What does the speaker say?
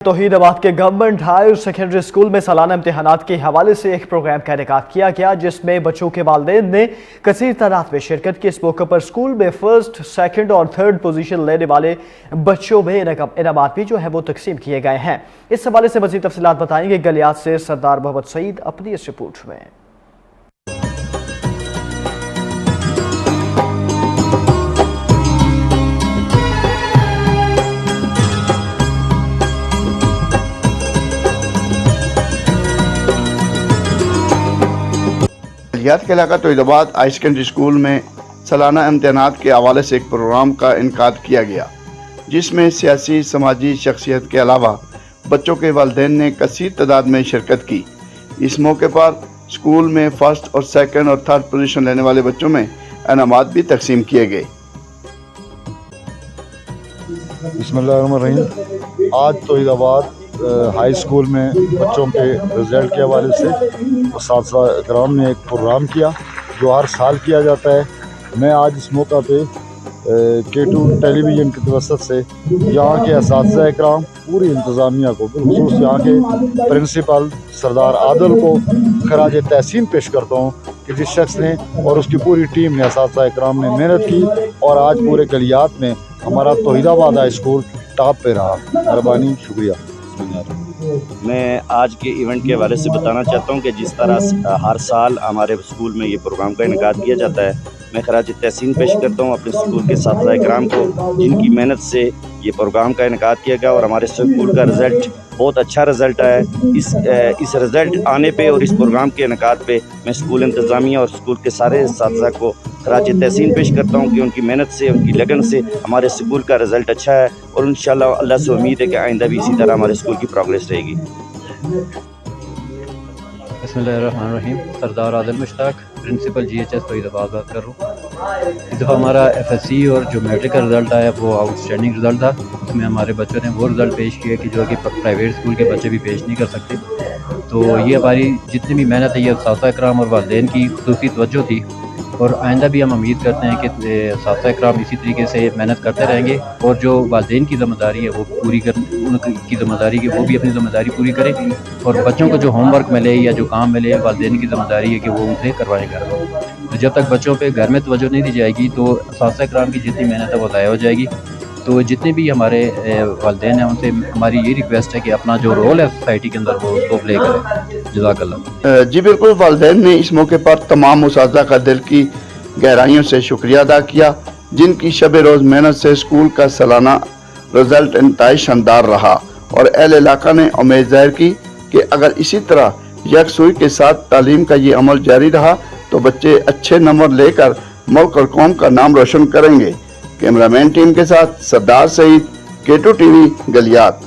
توحیدآباد کے government higher secondary school میں سالانہ امتحانات کے حوالے سے ایک پروگرام کا انعقاد کیا گیا، جس میں بچوں کے والدین نے کثیر تعداد میں شرکت کی۔ اس موقع پر اسکول میں فرسٹ، سیکنڈ اور تھرڈ پوزیشن لینے والے بچوں میں انعامات بھی جو ہے وہ تقسیم کیے گئے ہیں۔ اس حوالے سے مزید تفصیلات بتائیں گے گلیات سے سردار محمد سعید اپنی اس رپورٹ میں۔ گلیات کے علاقہ توحیدآباد ہائی سیکنڈری اسکول میں سالانہ امتحانات کے حوالے سے ایک پروگرام کا انعقاد کیا گیا، جس میں سیاسی سماجی شخصیت کے علاوہ بچوں کے والدین نے کثیر تعداد میں شرکت کی۔ اس موقع پر اسکول میں فرسٹ اور سیکنڈ اور تھرڈ پوزیشن لینے والے بچوں میں انعامات بھی تقسیم کیے گئے۔ بسم اللہ الرحمن الرحیم۔ آج توحیدآباد ہائی اسکول میں بچوں کے رزلٹ کے حوالے سے اساتذہ اکرام نے ایک پروگرام کیا جو ہر سال کیا جاتا ہے۔ میں آج اس موقع پہ K2 ٹیلی ویژن کی توسط سے یہاں کے اساتذہ اکرام، پوری انتظامیہ کو، بالخصوص یہاں کے پرنسپل سردار عادل کو خراج تحسین پیش کرتا ہوں کہ جس شخص نے اور اس کی پوری ٹیم نے، اساتذہ اکرام نے محنت کی اور آج پورے گلیات میں ہمارا توحیدآباد ہائی اسکول ٹاپ پہ رہا۔ مہربانی، شکریہ۔ میں آج کے ایونٹ کے حوالے سے بتانا چاہتا ہوں کہ جس طرح ہر سال ہمارے اسکول میں یہ پروگرام کا انعقاد کیا جاتا ہے، میں خراج تحسین پیش کرتا ہوں اپنے اسکول کے اساتذہ اکرام کو، جن کی محنت سے یہ پروگرام کا انعقاد کیا گیا اور ہمارے اسکول کا رزلٹ بہت اچھا رزلٹ آیا ہے۔ اس رزلٹ آنے پہ اور اس پروگرام کے انعقاد پہ میں اسکول انتظامیہ اور اسکول کے سارے اساتذہ کو خراج تحسین پیش کرتا ہوں کہ ان کی محنت سے، ان کی لگن سے ہمارے اسکول کا رزلٹ اچھا ہے، اور انشاءاللہ اللہ سے امید ہے کہ آئندہ بھی اسی طرح ہمارے اسکول کی پروگریس رہے گی۔ بسم اللہ الرحمن الرحیم۔ سردار عادل مشتاق، پرنسپل GHS توحیدآباد بات کر رہا ہوں۔ اس دفعہ ہمارا FSC اور جو میٹرک کا رزلٹ آیا وہ آؤٹ اسٹینڈنگ رزلٹ تھا۔ اس میں ہمارے بچوں نے وہ رزلٹ پیش کیا کہ جو کہ پرائیویٹ اسکول کے بچے بھی پیش نہیں کر سکتے۔ تو یہ ہماری جتنی بھی محنت ہے یہ اساتذہ اکرام اور والدین کی خصوصی توجہ تھی، اور آئندہ بھی ہم امید کرتے ہیں کہ اساتذہ اکرام اسی طریقے سے محنت کرتے رہیں گے، اور جو والدین کی ذمہ داری ہے وہ پوری ان کی ذمہ داری کہ وہ بھی اپنی ذمہ داری پوری کریں، اور بچوں کو جو ہوم ورک ملے یا جو کام ملے والدین کی ذمہ داری ہے کہ وہ ان سے کروائیں گے۔ تو جب تک بچوں پہ گھر میں توجہ نہیں دی جائے گی تو اساتذہ اکرام کی جتنی محنت ہے وہ ضائع ہو جائے گی۔ تو جتنے بھی ہمارے والدین ہیں ان سے ہماری یہ ریکویسٹ ہے کہ اپنا جو رول ہے سوسائٹی کے اندر وہ اس کو پلے کریں۔ جزاک اللہ۔ جی بالکل، والدین نے اس موقع پر تمام اساتذہ کا دل کی گہرائیوں سے شکریہ ادا کیا، جن کی شب روز محنت سے اسکول کا سالانہ رزلٹ انتہائی شاندار رہا، اور اہل علاقہ نے امید ظاہر کی کہ اگر اسی طرح یکسوئی کے ساتھ تعلیم کا یہ عمل جاری رہا تو بچے اچھے نمبر لے کر ملک اور قوم کا نام روشن کریں گے۔ کیمرہ مین ٹیم کے ساتھ سردار سعید، K2 TV، گلیات۔